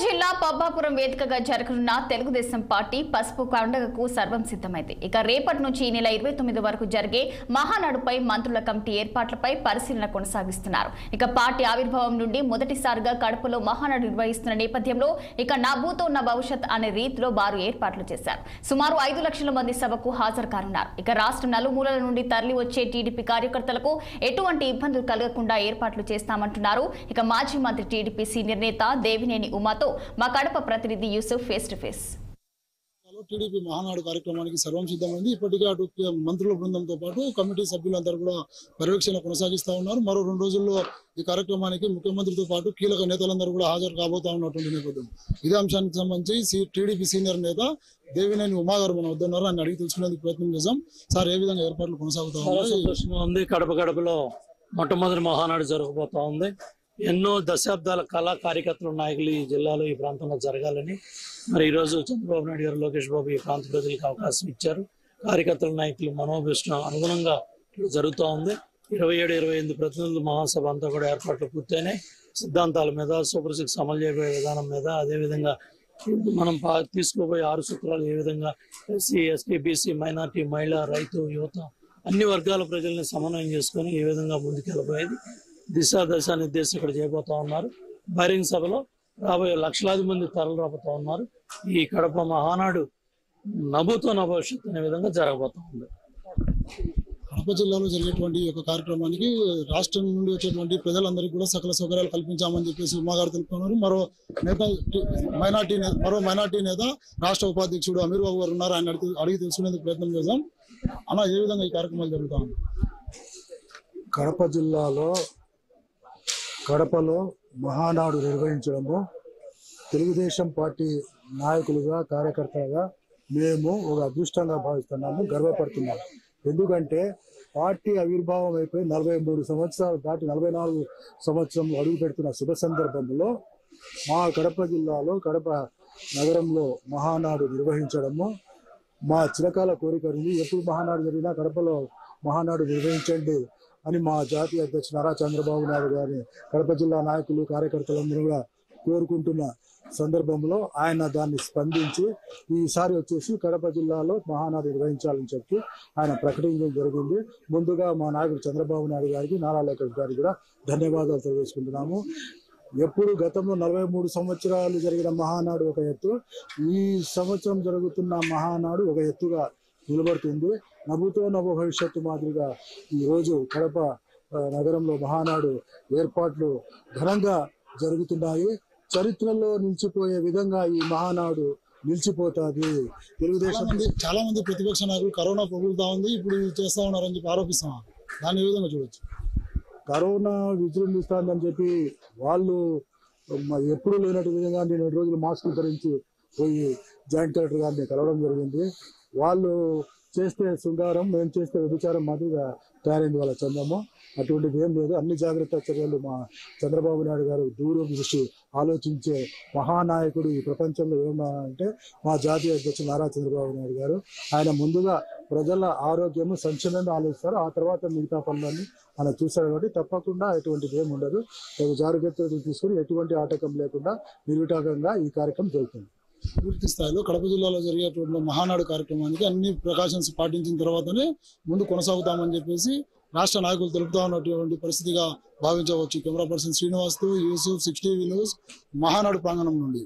జిల్లా పబ్బాపురం వేదికగా జరగనున్న తెలుగుదేశం పార్టీ పసుపు పండుగకు సర్వం సిద్ధమైంది. ఇక రేపటి నుంచి ఈ నెల 29 వరకు జరిగే మహానాడుపై మంత్రుల కమిటీ ఏర్పాట్లపై పరిశీలన కొనసాగిస్తున్నారు. ఇక పార్టీ ఆవిర్భావం నుండి మొదటిసారిగా కడపలో మహానాడు నిర్వహిస్తున్న నేపథ్యంలో ఇక నా భూతో నా భవిష్యత్ అనే రీతిలో వారు ఏర్పాట్లు చేశారు. సుమారు 5 లక్షల మంది సభకు హాజరు కానున్నారు. ఇక రాష్ట్రం నలుమూలల నుండి తరలి వచ్చే టీడీపీ కార్యకర్తలకు ఎటువంటి ఇబ్బందులు కలగకుండా ఏర్పాట్లు చేస్తామంటున్నారు. ఇక మాజీ మంత్రి టీడీపీ సీనియర్ నేత దేవినేని ఉమాతో మా కడప ప్రతినిధి Yusuf face to face. TDP Mahanadu కార్యక్రమానికి సర్వం సిద్ధమైంది. ఇప్పటికే అటు మంత్రుల బృందంతో పాటు కమిటీ సభ్యులందరూ కూడా పర్యవేక్షణ కొనసాగిస్తా ఉన్నారు. మరో 2 రోజుల్లో ఈ కార్యక్రమానికి ముఖ్యమంత్రితో పాటు కీలక నేతలందరూ కూడా హాజరు కాబోతా ఉన్నటువంటి నేపథ్యం. ఇదే అంశానికి సంబంధించి టీడీపీ సీనియర్ నేత దేవినేని ఉమా గారు మన వద్దన్నారు. ఆయన అడిగి తెలుసుకునేందుకు ప్రయత్నం చేశాం. సార్, ఏ విధంగా ఏర్పాట్లు కొనసాగుతా ఉన్నాయి? గడపలో మొట్టమొదటి మహానాడు జరగబోతా ఉంది. ఎన్నో దశాబ్దాల కళా కార్యకర్తలు నాయకులు ఈ జిల్లాలో ఈ ప్రాంతంలో జరగాలని మరి ఈరోజు చంద్రబాబు నాయుడు గారు, లోకేష్ బాబు ఈ ప్రాంత ప్రజలకు అవకాశం ఇచ్చారు. కార్యకర్తల నాయకులు మనోభిష్టం అనుగుణంగా జరుగుతూ ఉంది. 27-28 ప్రతినిధుల మహాసభ అంతా కూడా ఏర్పాట్లు పూర్తయినాయి. సిద్ధాంతాల మీద, సూపర్ 6 అమలు చేయబోయే విధానం మీద, అదేవిధంగా మనం తీసుకోబోయే 6 సూత్రాలు ఏ విధంగా ఎస్సీ, ఎస్టీ, బీసీ, మైనార్టీ, మహిళ, రైతు, యువత అన్ని వర్గాల ప్రజల్ని సమన్వయం చేసుకొని ఏ విధంగా ముందుకెళ్ళబోయేది దశ నిర్దేశం ఇక్కడ చేయబోతా ఉన్నారు. బహిరంగ సభలో రాబోయే లక్షలాది మంది తరలి రాబోతా ఉన్నారు. ఈ కడప మహానాడు నభూతో నా భవిష్యత్తు అనే విధంగా జరగబోతా ఉంది. కడప జిల్లాలో జరిగేటువంటి ఒక కార్యక్రమానికి రాష్ట్రం నుండి వచ్చేటువంటి ప్రజలందరికీ కూడా సకల సౌకర్యాలు కల్పించామని చెప్పేసి ఉమా గారు తెలుపుతున్నారు. మరో మైనార్టీ నేత రాష్ట్ర ఉపాధ్యక్షుడు అమీర్ బాబు గారు ఉన్నారు. ఆయన అడిగి తెలుసుకునేందుకు ప్రయత్నం చేద్దాం. అలా ఏ విధంగా ఈ కార్యక్రమాలు జరుగుతా ఉన్నాయి? కడప జిల్లాలో కడపలో మహానాడు నిర్వహించడము తెలుగుదేశం పార్టీ నాయకులుగా, కార్యకర్తలుగా మేము ఒక అదృష్టంగా భావిస్తున్నాము, గర్వపడుతున్నాము. ఎందుకంటే పార్టీ ఆవిర్భావం అయిపోయి 43 సంవత్సరాలు దాటి 44 సంవత్సరం అడుగు పెడుతున్న శుభ సందర్భంలో మా కడప జిల్లాలో, కడప నగరంలో మహానాడు నిర్వహించడము మా చిరకాల కోరిక ఉంది. ఎప్పుడు మహానాడు జరిగినా కడపలో మహానాడు నిర్వహించండి అని మా జాతీయ అధ్యక్షుడు నారా చంద్రబాబు నాయుడు గారిని కడప జిల్లా నాయకులు, కార్యకర్తలందరూ కూడా కోరుకుంటున్న సందర్భంలో ఆయన దాన్ని స్పందించి ఈసారి వచ్చేసి కడప జిల్లాలో మహానాడు నిర్వహించాలని చెప్పి ఆయన ప్రకటించడం జరిగింది. ముందుగా మా నాయకుడు చంద్రబాబు నాయుడు గారికి, నారా లోకేష్ గారికి కూడా ధన్యవాదాలు తెలియజేసుకుంటున్నాము. ఎప్పుడు గతంలో 43 సంవత్సరాలు జరిగిన మహానాడు ఒక ఎత్తు, ఈ సంవత్సరం జరుగుతున్న మహానాడు ఒక ఎత్తుగా నిలబడుతుంది. నభూతో నభ భవిష్యత్తు మాదిరిగా ఈరోజు కడప నగరంలో మహానాడు ఏర్పాట్లు ఘనంగా జరుగుతున్నాయి. చరిత్రలో నిలిచిపోయే విధంగా ఈ మహానాడు నిలిచిపోతుంది. తెలుగుదేశం చాలా మంది ప్రతిపక్ష నాయకులు కరోనా పొగులుతా ఉంది, ఇప్పుడు చేస్తా ఉన్నారని చెప్పి ఆరోపిస్తున్నారు. దాన్ని ఏ విధంగా చూడొచ్చు? కరోనా విజృంభిస్తుందని చెప్పి వాళ్ళు ఎప్పుడు లేనట్టు విధంగా 2 రోజులు మాస్కులు ధరించి పోయి జాయింట్ కలెక్టర్ గారిని కలవడం జరిగింది. వాళ్ళు చేస్తే శృంగారం, మేము చేస్తే వ్యభిచారం మాదిరిగా తయారైంది వాళ్ళ చందము. అటువంటిది ఏం లేదు. అన్ని జాగ్రత్త చర్యలు మా చంద్రబాబు నాయుడు గారు దూరదృష్టి ఆలోచించే మహానాయకుడు ఈ ప్రపంచంలో ఏమన్నా అంటే మా జాతీయ అధ్యక్షుడు నారా చంద్రబాబు నాయుడు గారు. ఆయన ముందుగా ప్రజల ఆరోగ్యము, సంక్షేమాన్ని ఆలోచిస్తారు, ఆ తర్వాత మిగతా పనులన్నీ ఆయన చూస్తారు. కాబట్టి తప్పకుండా ఎటువంటిది ఏమి ఉండదు. జాగ్రత్తలు తీసుకుని ఎటువంటి ఆటంకం లేకుండా నిర్విటాకంగా ఈ కార్యక్రమం జరుగుతుంది. పూర్తి స్థాయిలో కడప జిల్లాలో జరిగేటువంటి మహానాడు కార్యక్రమానికి అన్ని ప్రికాషన్స్ పాటించిన తర్వాతనే ముందు కొనసాగుతామని చెప్పేసి రాష్ట్ర నాయకులు తెలుపుతా ఉన్నటువంటి పరిస్థితిగా భావించవచ్చు. కెమెరా పర్సన్ శ్రీనివాస్తో యూసుఫ్, 6 టీవీ న్యూస్, మహానాడు ప్రాంగణం నుండి.